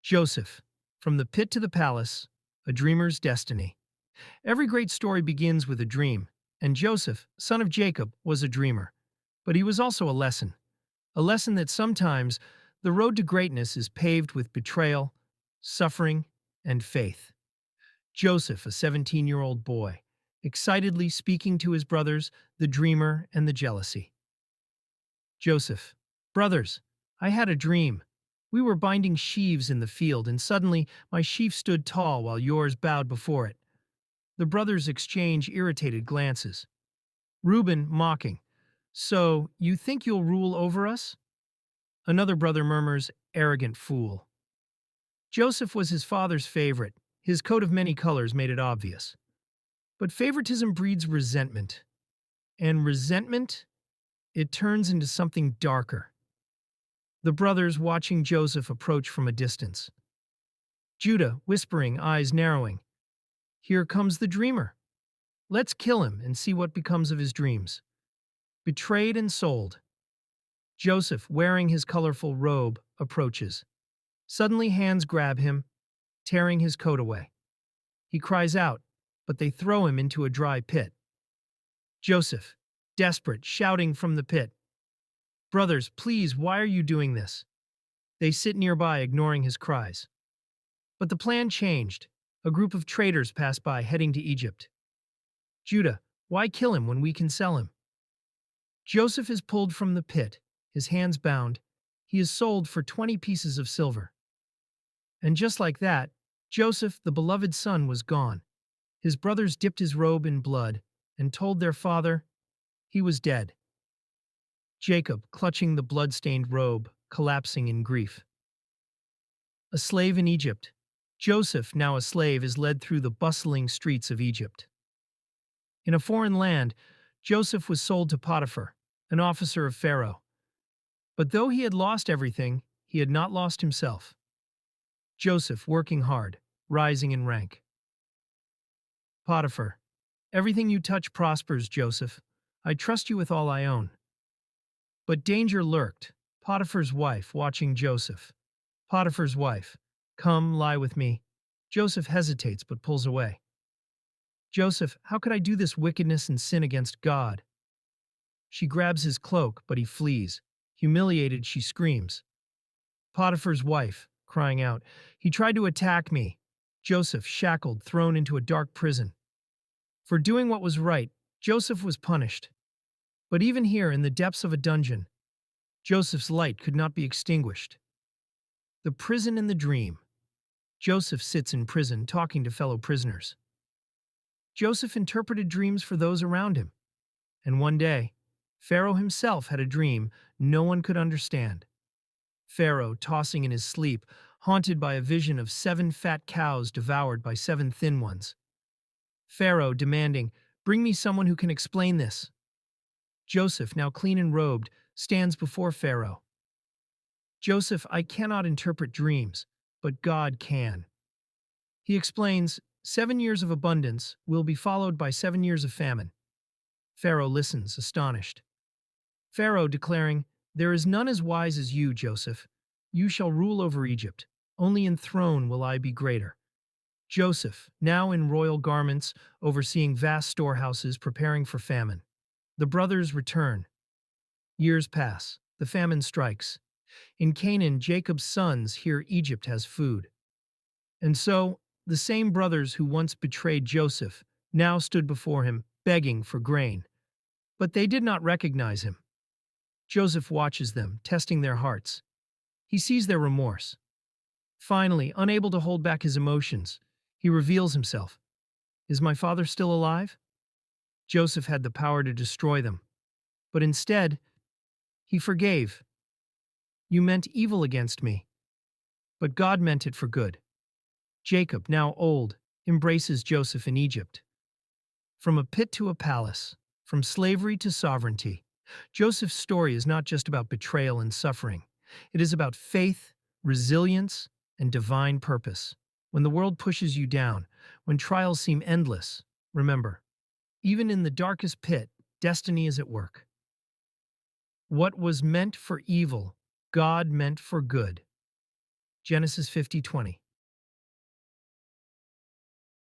Joseph, from the pit to the palace, a dreamer's destiny. Every great story begins with a dream, and Joseph, son of Jacob, was a dreamer. But he was also a lesson that sometimes the road to greatness is paved with betrayal, suffering, and faith. Joseph, a 17-year-old boy, excitedly speaking to his brothers, the dreamer and the jealousy. Joseph, brothers, I had a dream. We were binding sheaves in the field, and suddenly my sheaf stood tall while yours bowed before it. The brothers exchange irritated glances. Reuben, mocking, so you think you'll rule over us? Another brother murmurs, arrogant fool. Joseph was his father's favorite. His coat of many colors made it obvious. But favoritism breeds resentment. And resentment, it turns into something darker. The brothers watching Joseph approach from a distance. Judah, whispering, eyes narrowing. Here comes the dreamer. Let's kill him and see what becomes of his dreams. Betrayed and sold. Joseph, wearing his colorful robe, approaches. Suddenly hands grab him, tearing his coat away. He cries out, but they throw him into a dry pit. Joseph, desperate, shouting from the pit. Brothers, please, why are you doing this? They sit nearby, ignoring his cries. But the plan changed. A group of traders pass by, heading to Egypt. Judah, why kill him when we can sell him? Joseph is pulled from the pit, his hands bound. He is sold for 20 pieces of silver. And just like that, Joseph, the beloved son, was gone. His brothers dipped his robe in blood and told their father he was dead. Jacob, clutching the blood-stained robe, collapsing in grief. A slave in Egypt. Joseph, now a slave, is led through the bustling streets of Egypt. In a foreign land, Joseph was sold to Potiphar, an officer of Pharaoh. But though he had lost everything, he had not lost himself. Joseph, working hard, rising in rank. Potiphar, everything you touch prospers, Joseph. I trust you with all I own. But danger lurked. Potiphar's wife, watching Joseph. Potiphar's wife, come, lie with me. Joseph hesitates but pulls away. Joseph, how could I do this wickedness and sin against God? She grabs his cloak, but he flees. Humiliated, she screams. Potiphar's wife, crying out, he tried to attack me. Joseph, shackled, thrown into a dark prison. For doing what was right, Joseph was punished. But even here, in the depths of a dungeon, Joseph's light could not be extinguished. The prison and the dream. Joseph sits in prison talking to fellow prisoners. Joseph interpreted dreams for those around him. And one day, Pharaoh himself had a dream no one could understand. Pharaoh, tossing in his sleep, haunted by a vision of 7 fat cows devoured by 7 thin ones. Pharaoh demanding, bring me someone who can explain this. Joseph, now clean and robed, stands before Pharaoh. Joseph, I cannot interpret dreams, but God can. He explains, 7 years of abundance will be followed by 7 years of famine. Pharaoh listens, astonished. Pharaoh declaring, there is none as wise as you, Joseph. You shall rule over Egypt. Only in throne will I be greater. Joseph, now in royal garments, overseeing vast storehouses, preparing for famine. The brothers return. Years pass. The famine strikes. In Canaan, Jacob's sons hear Egypt has food. And so, the same brothers who once betrayed Joseph now stood before him, begging for grain. But they did not recognize him. Joseph watches them, testing their hearts. He sees their remorse. Finally, unable to hold back his emotions, he reveals himself. Is my father still alive? Joseph had the power to destroy them. But instead, he forgave. You meant evil against me, but God meant it for good. Jacob, now old, embraces Joseph in Egypt. From a pit to a palace, from slavery to sovereignty, Joseph's story is not just about betrayal and suffering. It is about faith, resilience, and divine purpose. When the world pushes you down, when trials seem endless, remember, even in the darkest pit, destiny is at work. What was meant for evil, God meant for good. Genesis 50:20.